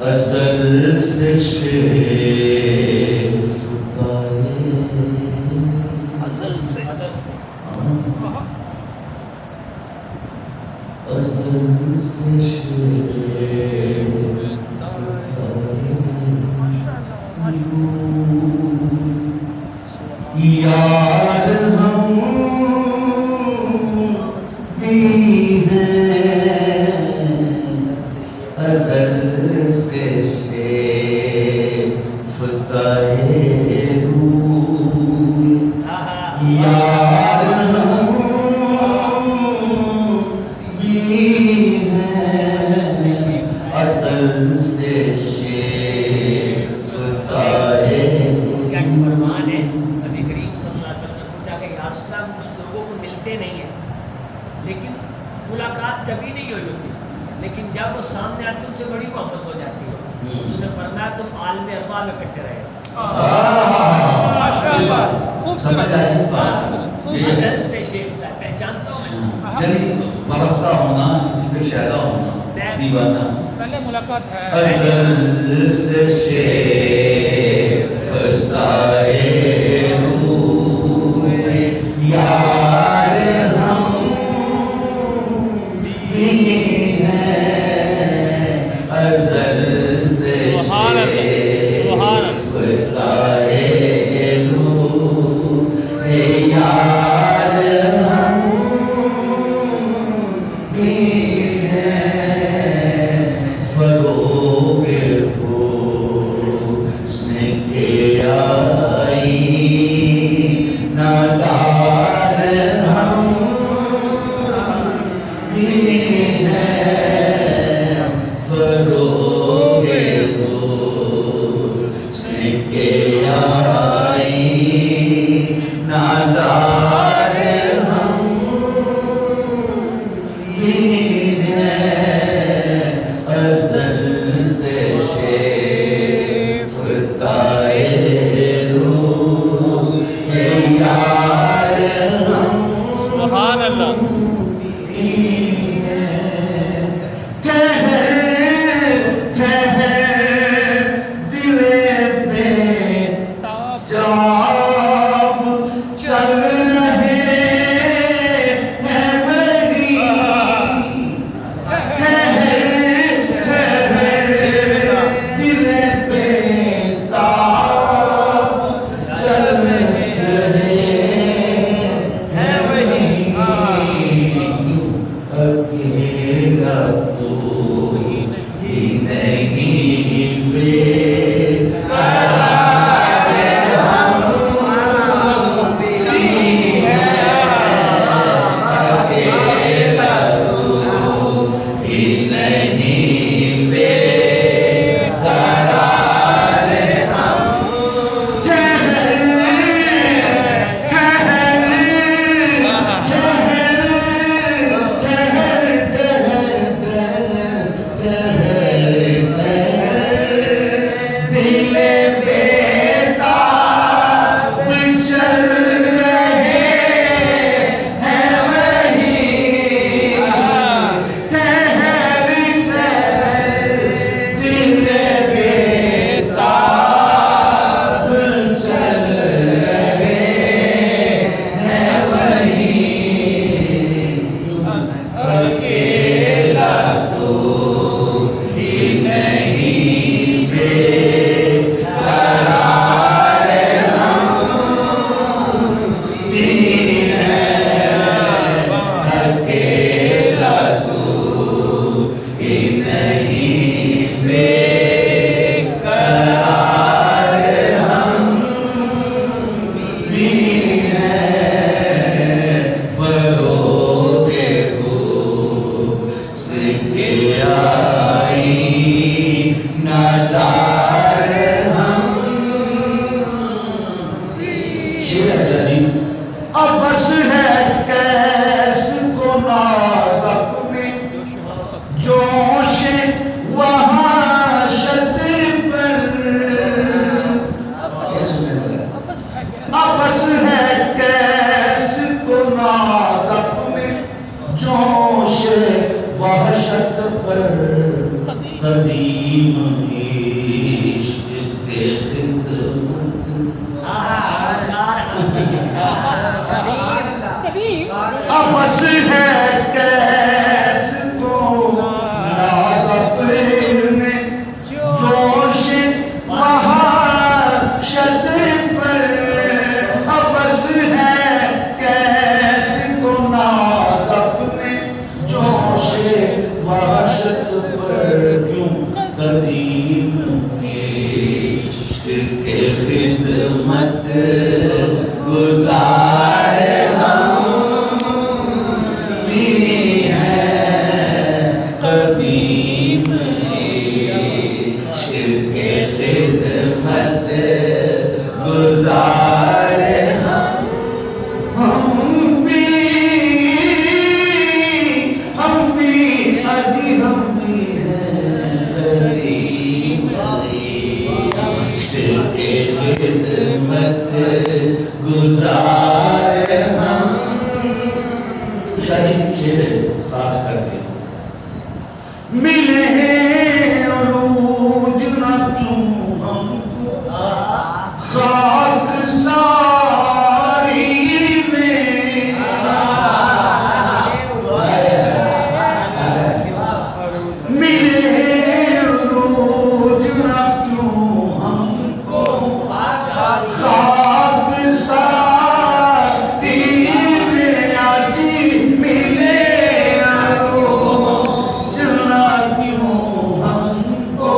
ازل سے شیف ازل سے شیف یار ہم بھی ہیں ازل سے شیف یار ہم بھی ہیں ازل سے شیف کیا فرمان ہے نبی کریم صلی اللہ علیہ وسلم نے پوچھا کہ یا رسول اللہ کچھ لوگوں کو ملتے نہیں ہیں لیکن ملاقات کبھی نہیں ہوئی ہوتی لیکن جب وہ سامنے آتے ان سے بڑی محبت ہو جاتی ہے انہوں نے فرمایا تم عالم ارواح میں اکٹھے رہے ماشاءاللہ خوبصورت ازل سے شیف ہے پہچانتا ہوں میں یعنی برفتہ ہونا کسی پہ شہدہ ہونا دیوانہ پہلے ملاقات ہے ازل سے شیف یار ہم بھی ہیں ازل سے شیف یار ہم بھی ہیں فروغ حسن کے آئی نادار ہم بھی ہیں فروغ حسن کے آئی نادار ہم بھی ہیں ازل سے شیف یار ہم سبحان اللہ دل میں جاب چل رہے ہیں وہی دل میں تاب چل رہے ہیں وہی اکیلا تو ہی نہیں بے جوش وحشت وحشت پر قدیم عشق کے خدمت قدیم ابس ہے کیس کو ناز اپنے جوش وحشت پر ابس ہے کیس کو ناز اپنے جوش وحشت پر کیوں قدیم عشق کے خدمت گزار ہم بھی ہیں قدیم عشق کے خدمت گزار ہم بھی اجی ہم بھی ہیں قدیم عشق کے خدمت گزار ہم شیر خاص کر کے ملے عروج نہ کیوں ہم کو خاک ساری میں ملے عروج نہ کیوں ہم کو خاک ساری میں آجی ملے عروج نہ کیوں ہم کو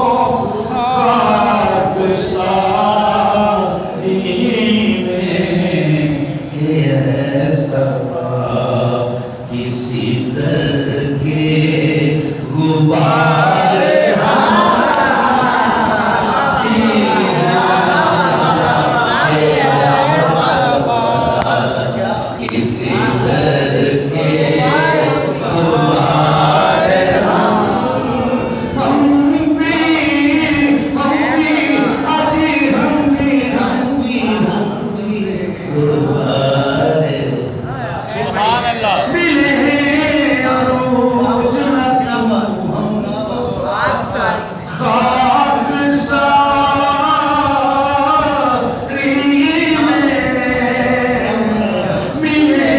خاک ساری میں کہ ایسا کسی در کے غبار کسی در کے غبار ہم بھی آجی ہم بھی غبار سبحان اللہ ملے عروج نہ کیوں ہم خاک ساری میں ملے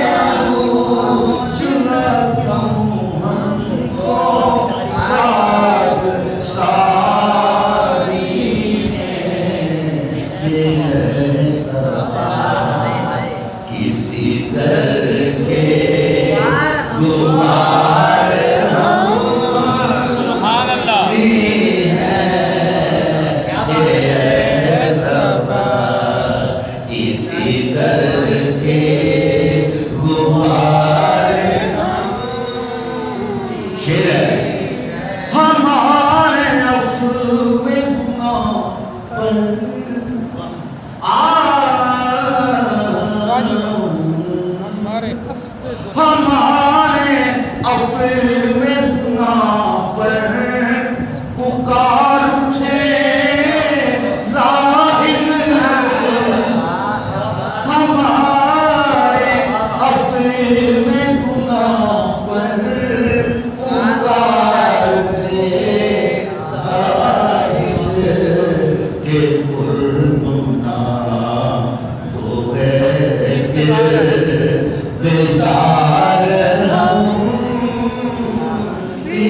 عروج نہ کیوں ہم کو خاک ساری میں ایسا کسی در کے غبار ہم سبحان اللہ بھی ہیں ایسا کسی در کے غبار ہم شیر ہے ہمارے افو میں گناہ پر ہمارے افو ہمارے افو میں گناہ پر پکار اٹھے زاہد ہمارے افو میں گناہ پر پکار اٹھے زاہد کہ گناہ تو ہے کردگار ہم بھی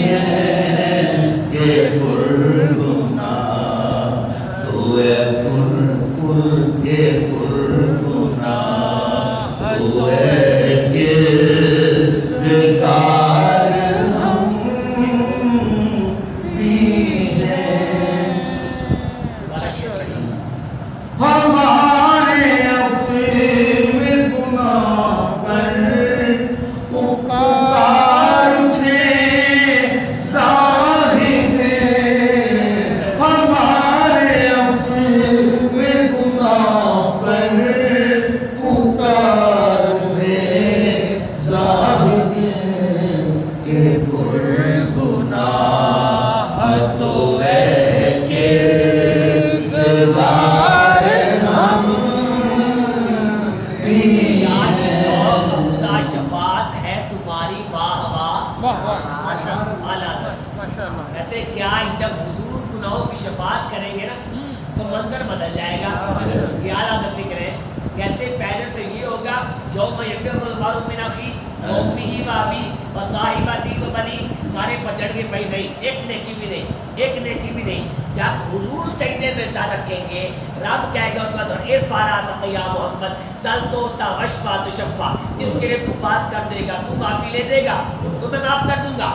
ہیں کہ پرگناہ تو ہے پرگناہ تو ہے کردگار ہم بھی ہیں ہمارے اپنے گناہ پر پکار اٹھے زاہد ہمارے اپنے گناہ پر پکار اٹھے زاہد کہ پرگناہ تو ہے کردگار ہم بھی ہیں شفاعت ہے تمہاری واہ واہ واہ واہ ماشاء اللہ اعلیٰ ماشاء اللہ کہتے ہیں کیا جب حضور گناہوں کی شفاعت کریں گے نا تو منظر بدل جائے گا. یہ اعلیٰ حضرت لکھ رہے ہیں. کہتے ہیں پہلے تو یہ ہوگا یوم یفر المرء من اخیہ وامہ وابیہ وصاحبتہ وبنیہ. سارے پچڑ کے بھائی نہیں, ایک نیکی بھی نہیں, ایک نیکی بھی نہیں. جب حضور سجدے میں سر رکھیں گے رب کہے گا اس کے بعد ارفع راسک یا محمد سل توتا واشفع تشفع. جس کے لیے تو بات کر دے گا تو معافی لے دے گا تو میں معاف کر دوں گا.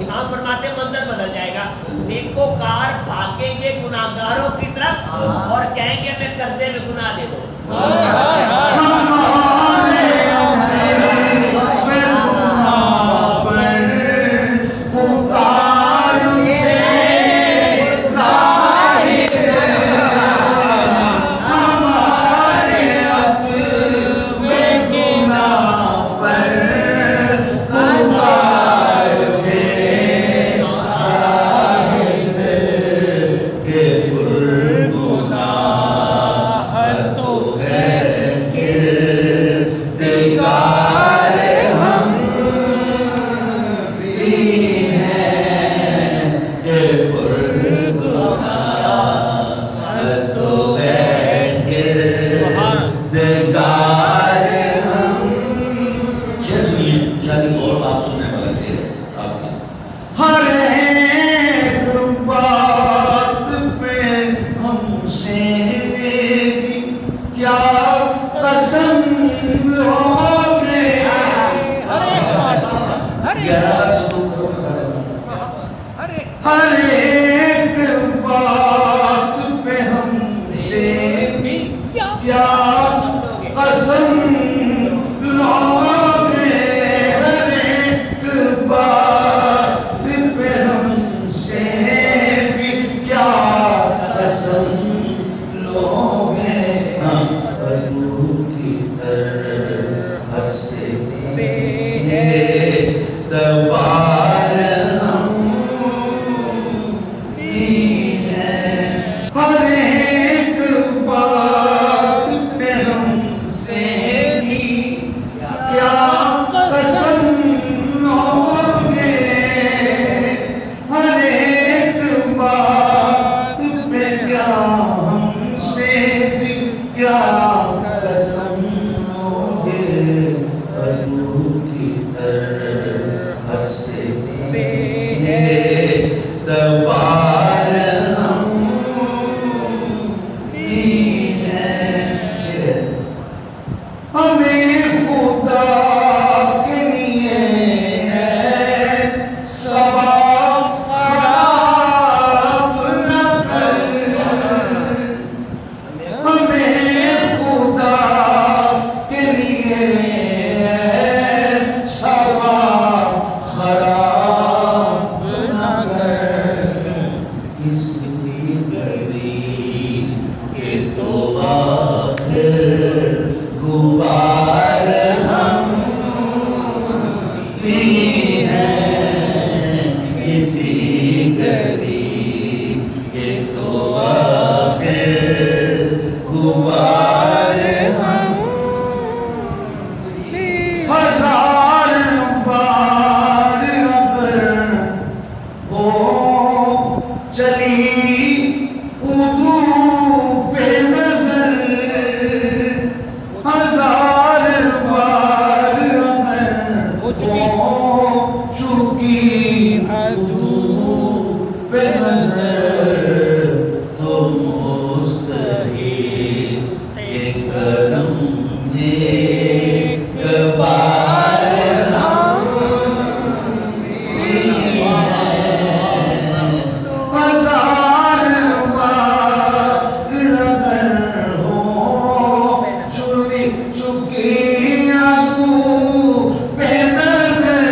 امام فرماتے ہیں منظر بدل جائے گا. نیکوکار بھاگیں گے گناہگاروں کی طرف اور کہیں گے میں قرضے میں گناہ دے دو. ہر ایک بات پہ ہم سے کیا قسم لوگے. ہر ایک بات پہ ہم سے بھی کیا قسم لوگے. ہم پردو کی طرح سے تبار ہم ہر ایک بات پہ ہم سے بھی کیا قسم لوگے. ہر ایک بات پہ کیا ہم سے بھی کیا قسم لوگے. پردو کی طرح سے تبار ہم ہمیں خدا کے لیے ہے ثواب خراب نہ کر. ہمیں خدا کے لیے ہے ثواب خراب نہ کر. کسی غریب کے تو آخر غبار ہم بھی ہیں. کسی غریب کے تو آخر غبار ہم. ہزار بار اگر وہ چلی اردو پہ نظر. ہزار بار اگر ہو چکی اردو پہ نظر تو مستحیل کہ کرم ایک بار ہم بھی ہیں. ہزار بار اگر ہو چکی عدو پہ نظر.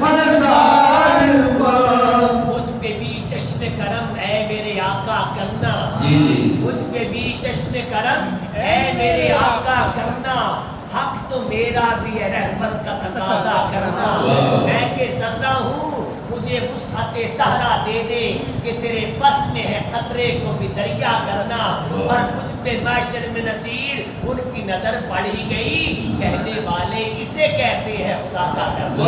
ہزار بار مجھ پہ بھی چشم کرم اے میرے آقا کرنا. مجھ پہ بھی چشم کرم اے میرے آقا کرنا. حق تو میرا بھی ہے رحمت کا تقاضا کرنا. میں کہ ذرہ ہوں مجھے وسعت صحرا دے دے کہ تیرے بس میں ہے قطرے کو بھی دریا کرنا. اور مجھ پہ معاشر میں نصیر ان کی نظر پڑ ہی گئی. کہنے والے اسے کہتے ہیں خدا کا کرنا.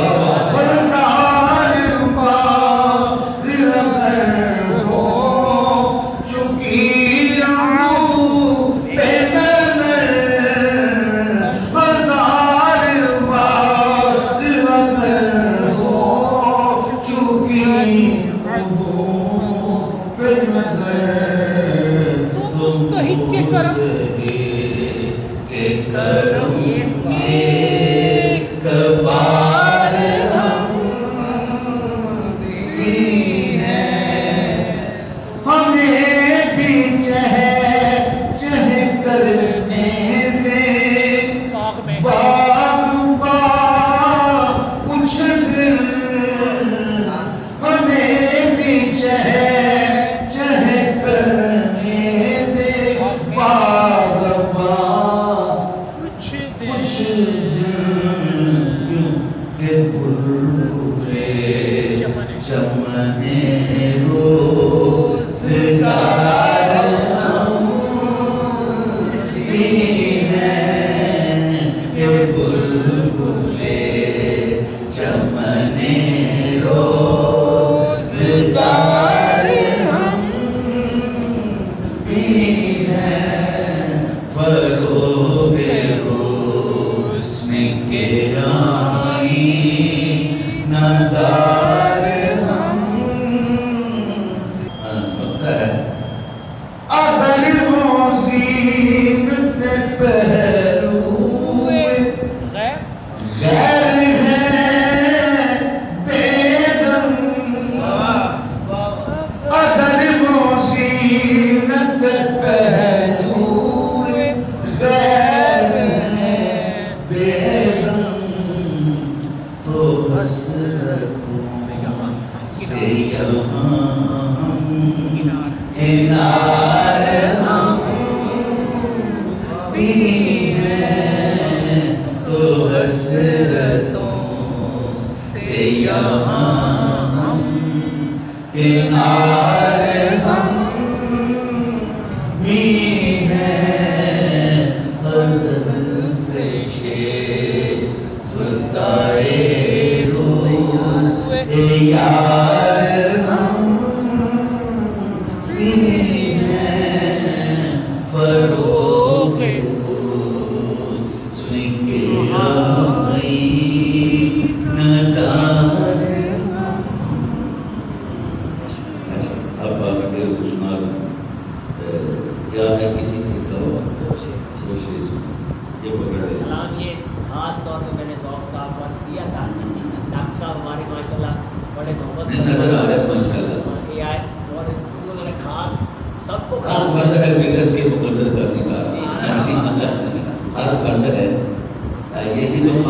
دیکھنے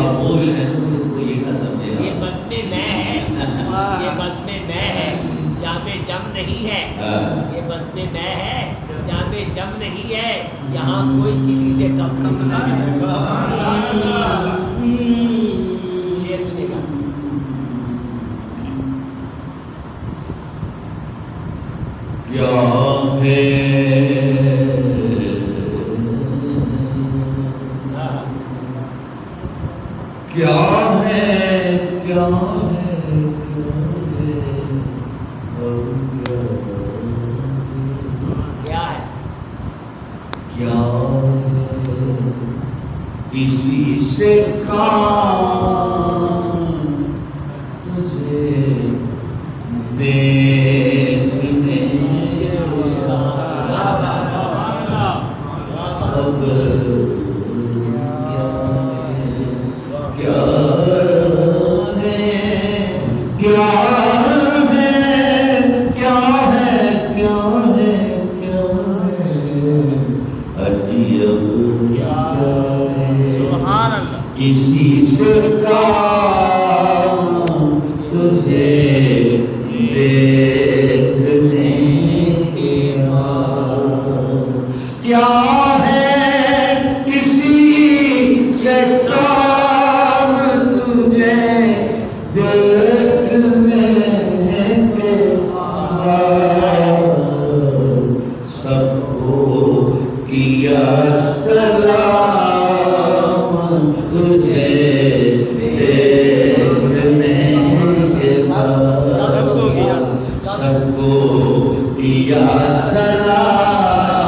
یا سلام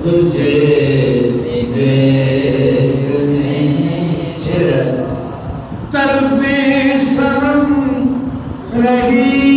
تجھے دیکھنے طرب سرم رہی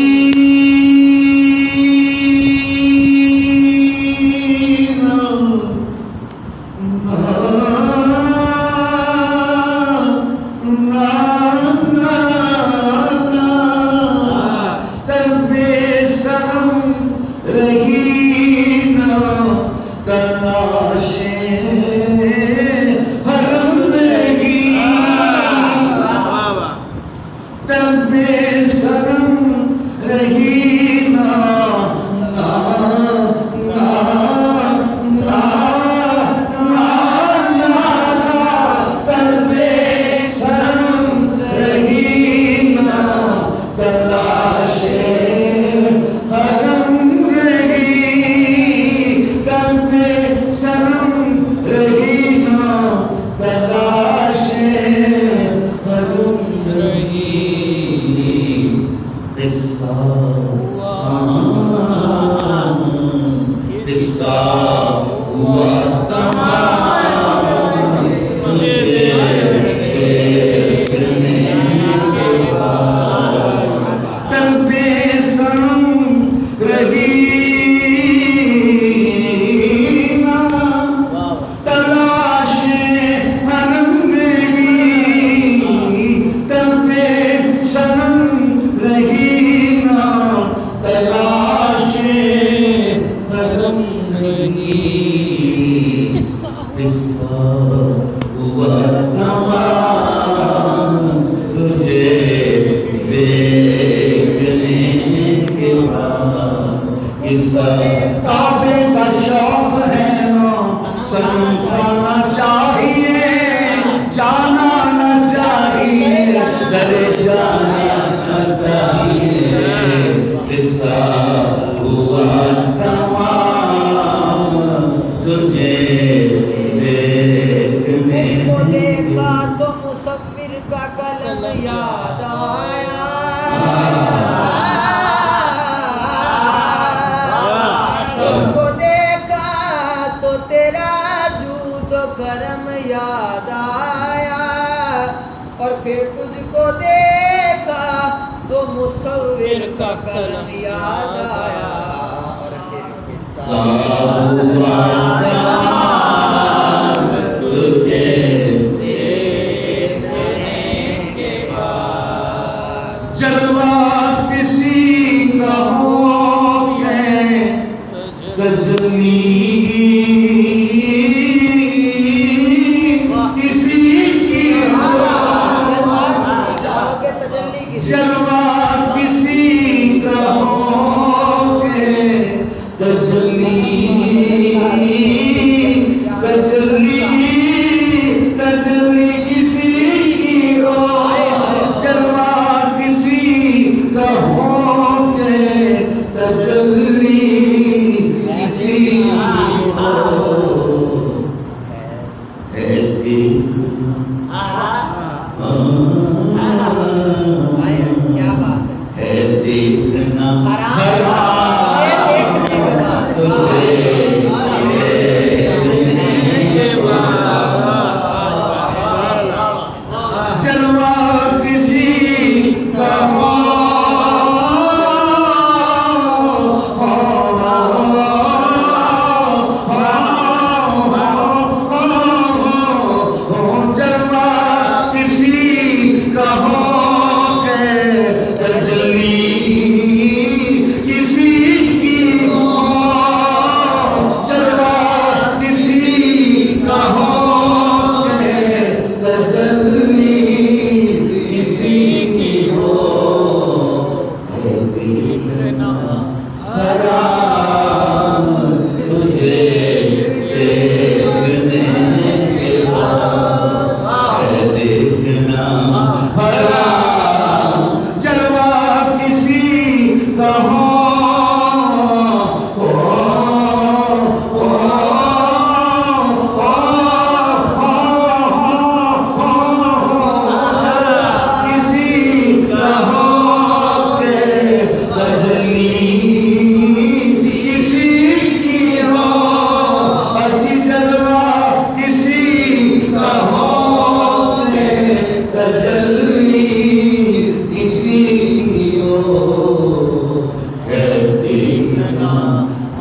کو ہے دیکھنا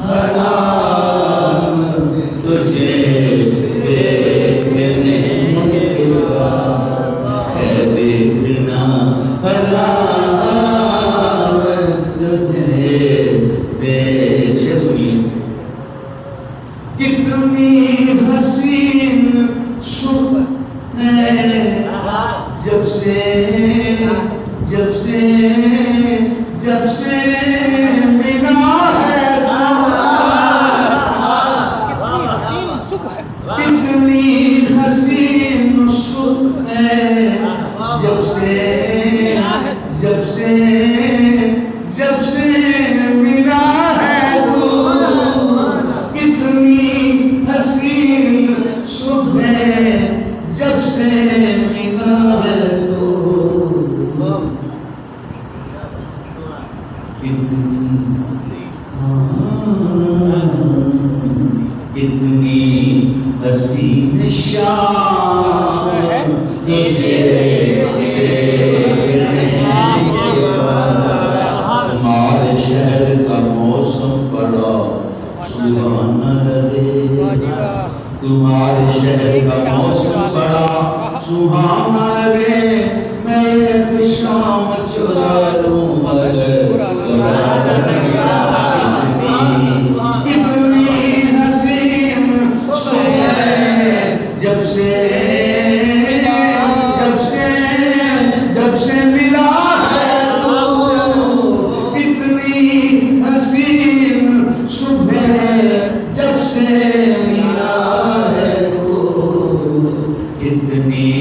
حرام تجھے دیکھنے کے بعد ہے دیکھنا حرام تجھے دیکھ سنیے کتنی حسین صبح ہے جب سے ملا ہے کتنی حسین صبح ہے کتنی حسین صبح ہے جب سے ملا ہے تو کتنی حسین صبح ہے جب سے ملا ہے تو کتنی حسین شام تجھے تمہارے شہر کا موسم بڑا سہانا لگے تمہارے شہر کا موسم بڑا سہانا لگے میں ایک شام چرا لوں مگر برا نہ لگے کتنی حسین صبح ہے جب سے ملا ہے تو کتنی حسین صبح ہے جب سے ملا ہے تو کتنی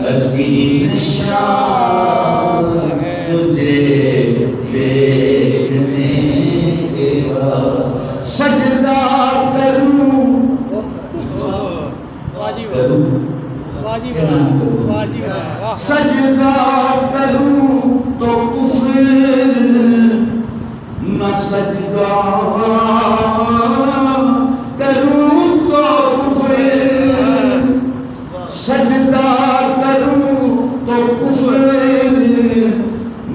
حسین شام تجھے دیکھنے کے بعد سجدہ کروں سجدہ کروں تو کفر نہ سجدہ کروں تو کفر سجدہ کروں تو کفر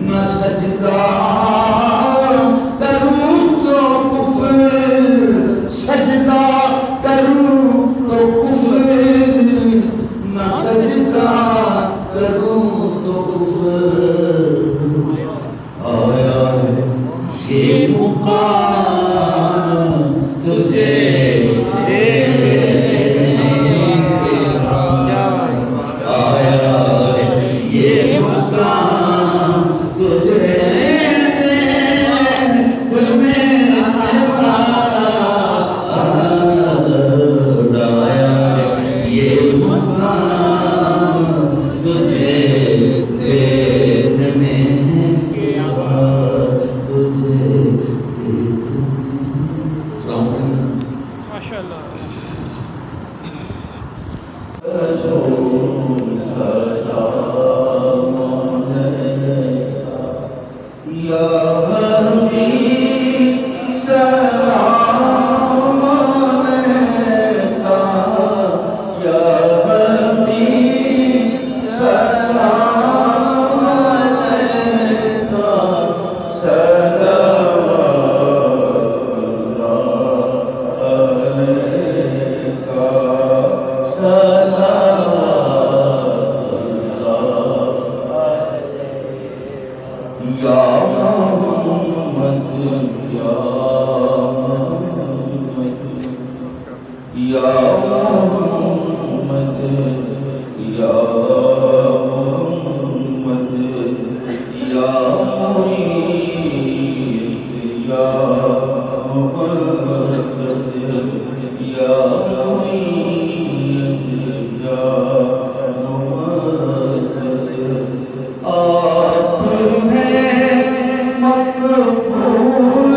نہ سجدہ کروں تو کفر سجدہ کروں تو کفر نہ سجدہ کروں تو کفر آیا ہے یہ مقام تجھے دیکھنے کے بعد آیا ہے یہ مقام تجھے دیکھنے کے بعد آیا ہے یہ مقام تجھے دیکھنے کے بعد تجھے ماشاء اللہ یا حبیب سلام علیکہ یا حبیب سلام علیکہ صلوات علیکہ یا محمد یا محمد یا محمد یا محمد یا معید یا محمد یا معید یا محمد آپ ہیں مقبول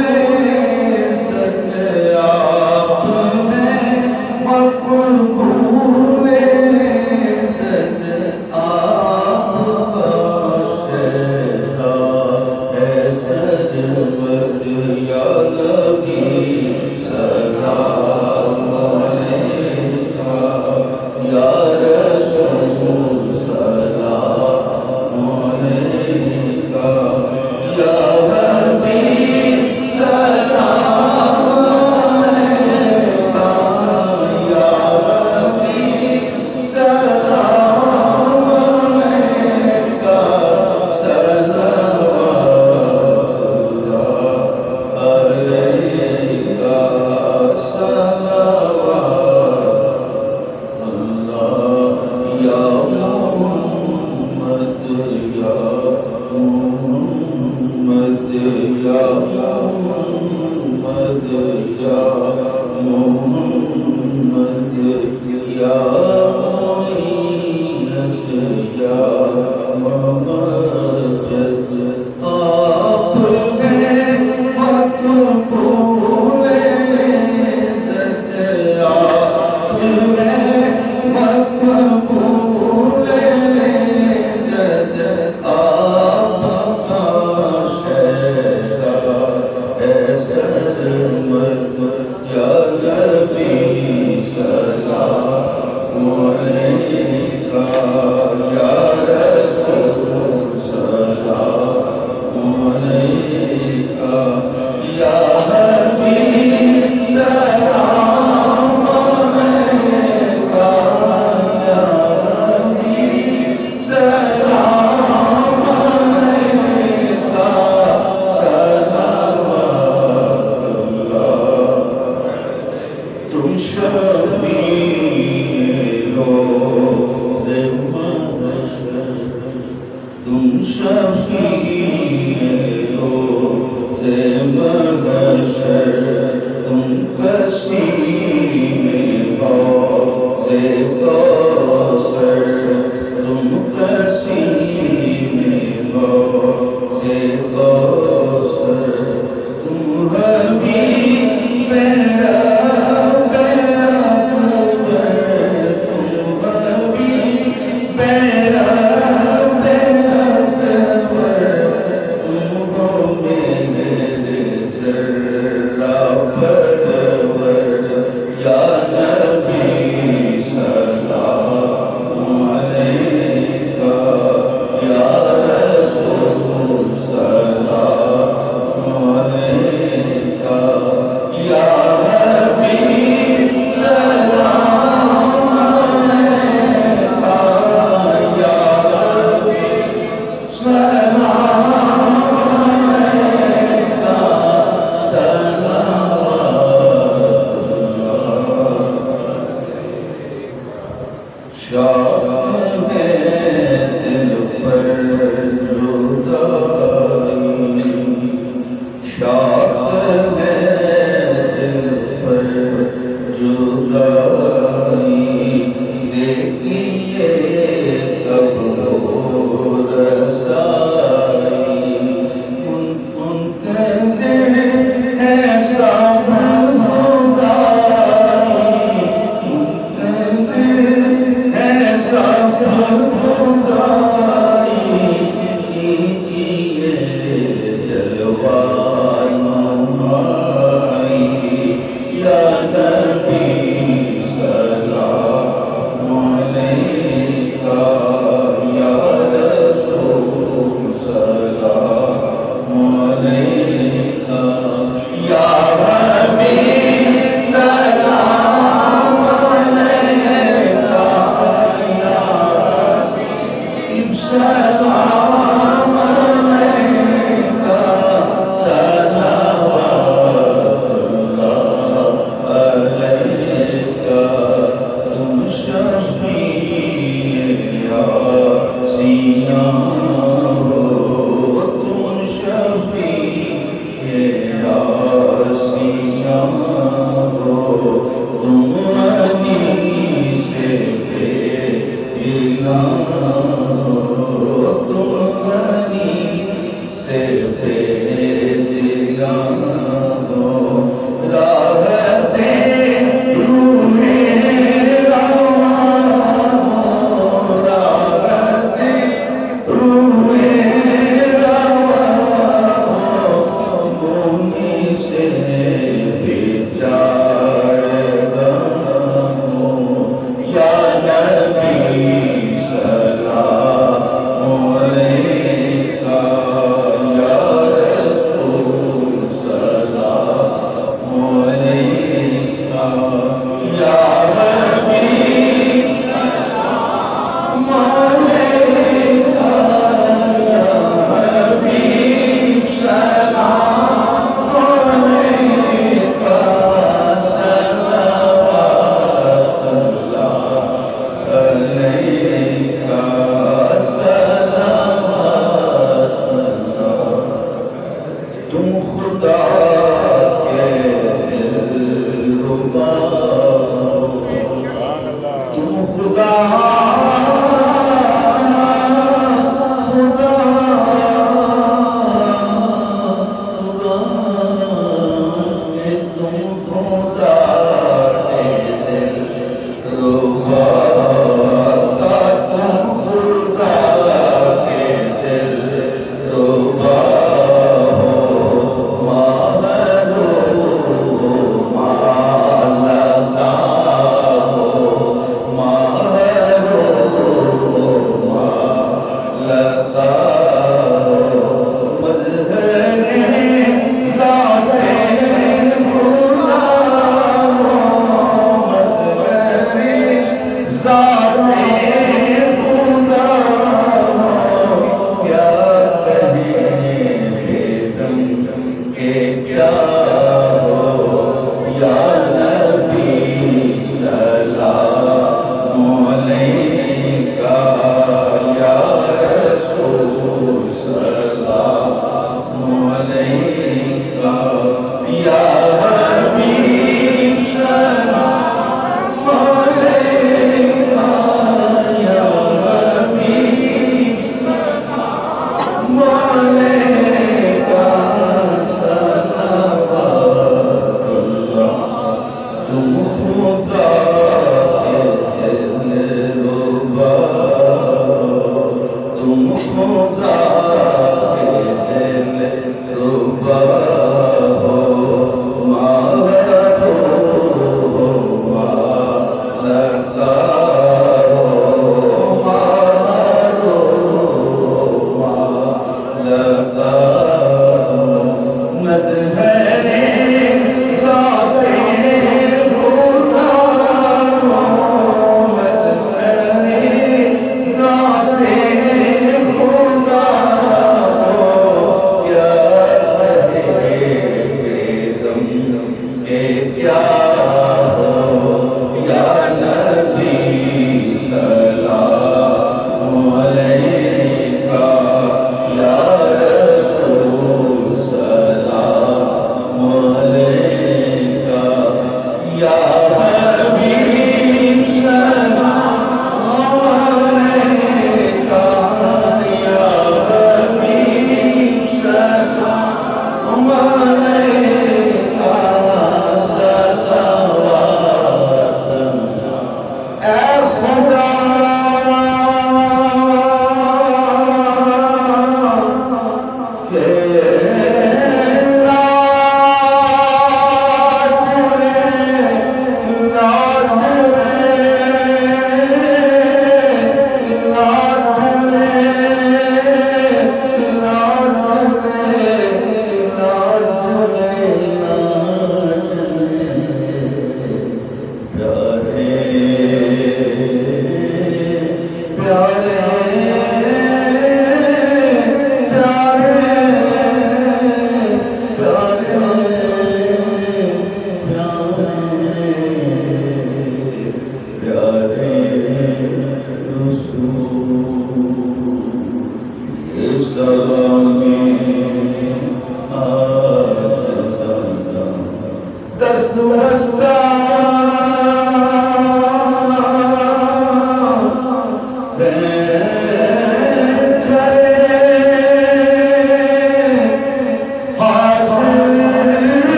سچ آپ ہیں مقبول سچ آپ باشدہ ہے سجود یا نبی سلام علیکہ یا رسول سلام علیکہ کیا ہو یا نبی سلام علیکہ یا رسول سلام علیکہ یا حبیب سلام علیکہ یا حبیب سلام علیکہ صلوات اللہ تم خدا کے دلربا تم خدا کے دلربا ہو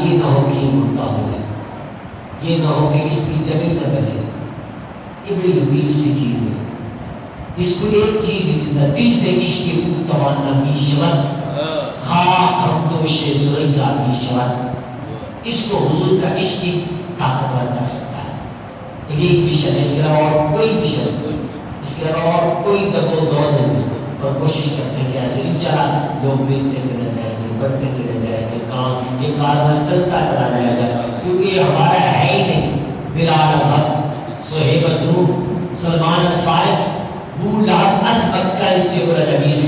یہ نہ ہو کہ یہ مردہ ہو جائے، یہ نہ ہو کہ اس کی جگہ نہ بچے. یہ بڑی لطیف سی چیز ہے. اس کو ایک چیز زندہ دل سے عشق کو توانا می شود، خاک ہم دوش سریا می شود. اس کو حضور کا عشق طاقتور کر سکتا ہے. ایک مشن، اس کے علاوہ اور کوئی مشن، اس کے علاوہ اور کوئی دب و دور نہیں. اور کوشش کرتے ہیں کہ ایسے نہیں چلا لوگ ملتے چلے جائیں گے، بڑھتے چلے جائیں گے، کام یہ کاروبار چلتا چلا جائے گا، کیونکہ یہ ہمارا ہے ہی نہیں. بلال احمد، صہیب روم، سلمان فارس، ابو لہب از بکر چبر نبیس.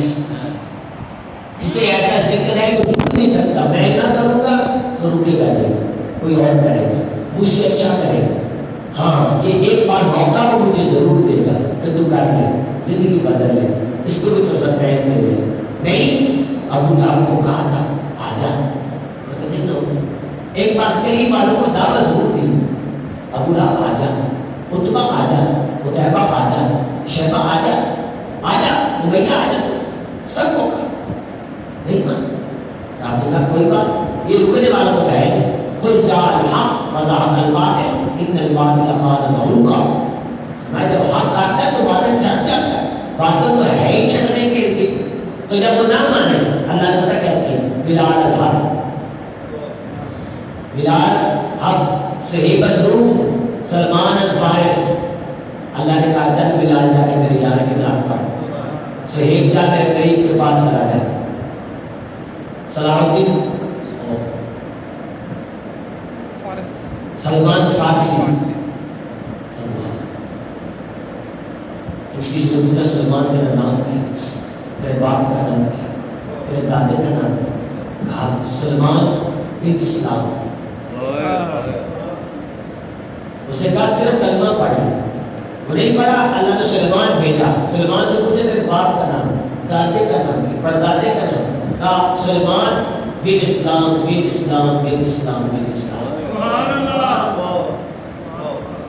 کیونکہ ایسا ذکر ہے کہ رک نہیں سکتا. میں نہ کروں گا تو رکے گا نہیں، کوئی اور کرے گا، مجھ سے اچھا کرے گا. ہاں یہ ایک بار موقع وہ مجھے ضرور دے گا کہ تو کر لے، زندگی بدل لے. اس کو بھی تو سب ٹائم دے دے. نہیں، ابو لہب کو کہا تھا آ جا، ایک بار قریب والوں کو دعوت ضرور دی. ابو لہب آ جا، عتبہ آ جا، عتیبہ آ جا، شیبہ آ جا، آ جا، امیہ آ جا. تو سب کو کہا نہیں مان. آپ نے کہا کوئی بات، یہ رکنے والا تو ہے نہیں. قل جاء الحق وزهق الباطل ان الباطل كان زهوقا. میں جب حق آتا ہے تو باطل چھٹ جاتا ہے. باطل تو ہے ہی چھٹنے کے لیے. تو جب وہ نہ مانے، اللہ تعالیٰ کہتے ہیں بلال الحق، بلال حق، صہیب روم، سلمان فارس. اللہ نے کہا چل بلال جا کے میرے یار کی نعت پڑھ. صہیب جا کر قریب کے پاس چلا جائے. صلاح الدین سلمان فارسی، کسی نے پوچھا سلمان تیرا نام کیا؟ تیرے باپ کا نام کیا؟ تیرے دادے کا نام کیا؟ کہا سلمان بن اسلام. اسے کہا صرف کلمہ پڑھے. وہ نہیں پڑھا. اللہ نے سلمان بھیجا. سلمان سے پوچھے تیرے باپ کا نام، دادے کا نام، پردادے کا نام. کہا سلمان بن اسلام، بن اسلام، بن اسلام، بن اسلام.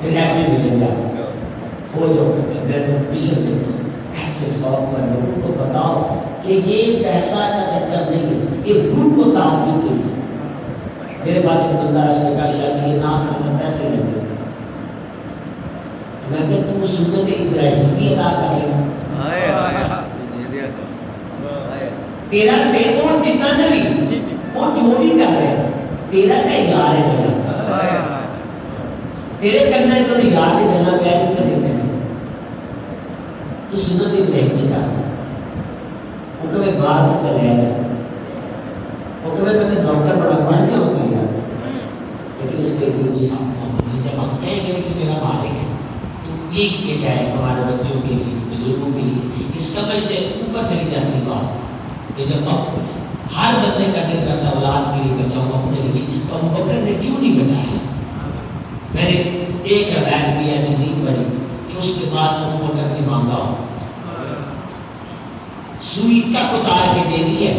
پھر ایسے ملیں گے وہ جو مشن دیتے ایسے سواب پر لوگوں کو بتاؤ کہ یہ پیسہ کا چکر نہیں ہے، یہ روح کو تازگی کے لیے. میرے پاس ایک بندہ اس نے کہا شاید یہ نہ کھانا پیسے لیں گے. میں کہ تم سنت ابراہیمی ادا کر لیں. تیرا وہ جتنا نہیں وہ جو بھی کر رہے ہیں تیرا تیار ہے. تیرے کرنا ہے تو نہیں یاد نہیں کرنا، پیاری کرنے کرنا. تو سنت ابراہیمی کا وہ کبھی بات تو کر رہے ہیں، وہ کبھی میں نوکر بڑا بڑھ جاؤں گا یار. لیکن اس کے لیے جب ہم کہیں گے کہ میرا مالک ہے تو یہ کیا ہے ہمارے بچوں کے لیے، بزرگوں کے لیے اس سمجھ سے اوپر چلی جاتی بات کہ جب ہم ہر بندے کا دل کرتا اولاد کے لیے بچاؤں اپنے لیے، تو ابو بکر نے کیوں نہیں بچایا؟ میں نے ایک روایت بھی ایسی نہیں پڑھی کہ اس کے بعد ابو بکر نے مانگا ہو. سوئی تک اتار کے دے دی ہے.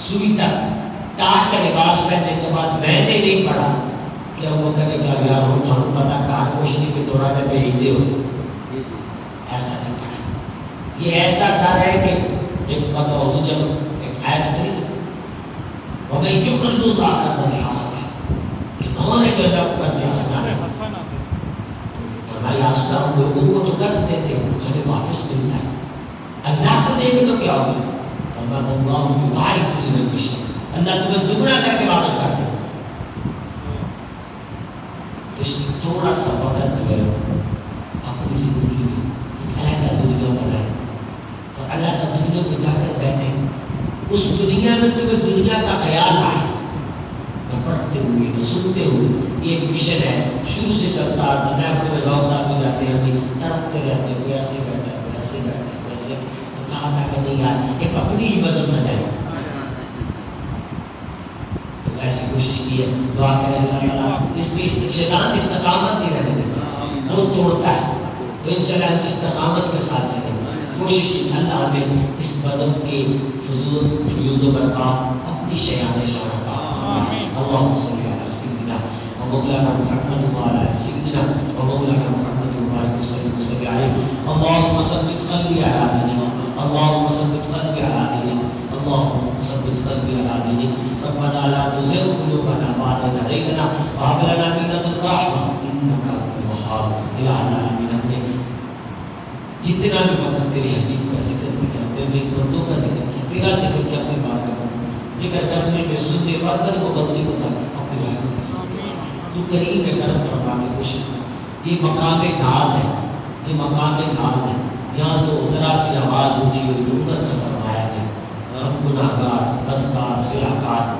سوئی تک ٹاٹ کا لباس پہننے کے بعد میں نے نہیں پڑھا کہ ابو بکر نے کہا یار ہوں تھانوں پتا کار کوشنی پہ تھوڑا جا بھیج دے ہو. ایسا نہیں پڑھا. یہ ایسا ڈر ہے کہ ایک بتاؤ جب ایک آیت نہیں وَمَنْ يُقْرِضُ اللَّهَ قَرْضًا حَسَنًا کہ کون ہے کہ اللہ کو قرض حسنہ دے. فرمایا اسلام لوگوں کو تو قرض دیتے ہیں ہمیں واپس ملتا ہے، اللہ کو دے گے تو کیا ہوگا؟ فرمایا اللہ یضاعف لمن یشاء، اللہ تمہیں دگنا کر کے واپس کر دے. تو اس میں تھوڑا سا وقت جو ہے اپنی زندگی میں ایک علیحدہ دنیا بنائے اور علیحدہ دنیا میں جا کر بیٹھے. اس دنیا میں تمہیں دنیا کا خیال آئے نہ پڑھتے ہوئے نہ سنتے ہوئے. یہ ایک مشن ہے شروع سے چلتا آتا. محفل میں ذوق صاحب بھی جاتے ہیں ہمیں تڑپتے رہتے ہیں، کوئی ایسے بیٹھا ہے کوئی ایسے بیٹھا ہے کوئی ایسے. تو کہا تھا کہ نہیں یار ایک اپنی ہی بزم سجائے. تو ایسی کوشش کی ہے. دعا کریں اللہ تعالیٰ اس میں شیطان استقامت نہیں رہنے دیتا، وہ توڑتا ہے. تو انشاءاللہ ہم استقامت کے ساتھ چلیں. کوشش اللہ ہمیں اس بزم کے فضول فیوز و برکات اپنی شیان شان عطا فرمائے. اللہم صلی علی سیدنا و مولانا محمد و علی سیدنا و مولانا محمد و صلی علیہ. اللہم ثبت قلبی علی دینک، اللہم ثبت قلبی علی دینک، اللہم ثبت وثبت قلبي على دينك ربنا لا تزغ قلوبنا بعد إذ هديتنا وهب لنا من لدنك رحمة إنك أنت الوهاب إلهنا آمين ہم نے جتنا بھی وقت تیرے حبیب کا ذکر کیا تیرے بندوں کا ذکر کیا تیرا ذکر کیا اپنے بات کا ذکر کرنے میں سننے وقت کو غلطی بتا اپنے رحمت کے ساتھ تو کریم ہے کرم فرما کے خوش یہ مقام ناز ہے یہ مقام ناز ہے یہاں تو ذرا سی آواز اونچی ہوئی تو عمر کا سرمایہ ہے ہم گناہگار بدکار سیاہکار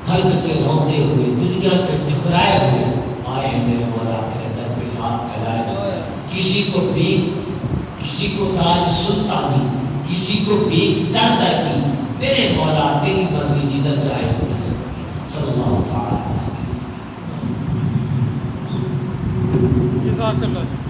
خلق کے روندے ہوئے دنیا کے ٹکرائے ہوئے آئے ہیں میرے مولا تیرے در پہ ہاتھ پھیلائے کسی کو بھیک کسی کو تاج سلطانی کسی کو بھیک دردہ کی میرے مولا تیری مرضی جدھر چاہے ادھر صلی اللہ تعالی جزاک اللہ